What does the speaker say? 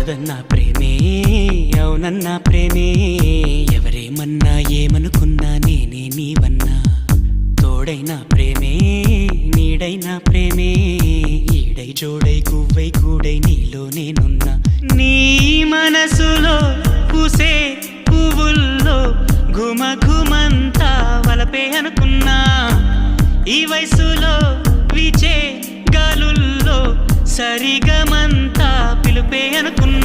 కాదన్నా ప్రేమే అవునన్నా ప్రేమే ఎవరేమన్నా ఏమనుకున్నా నేనే నీవన్నా తోడైనా ప్రేమే నీడైనా ప్రేమే ఈడై జోడై కువ్వై కూడై నీలో నేనున్నా నీ మనసులో పూసే పువ్వుల్లో ఘుమ ఘుమంతా వలపే అనుకున్నా ఈ వయసులో వీచే గాలుల్లో సరిగమంతా పిలుపే అనుకున్నా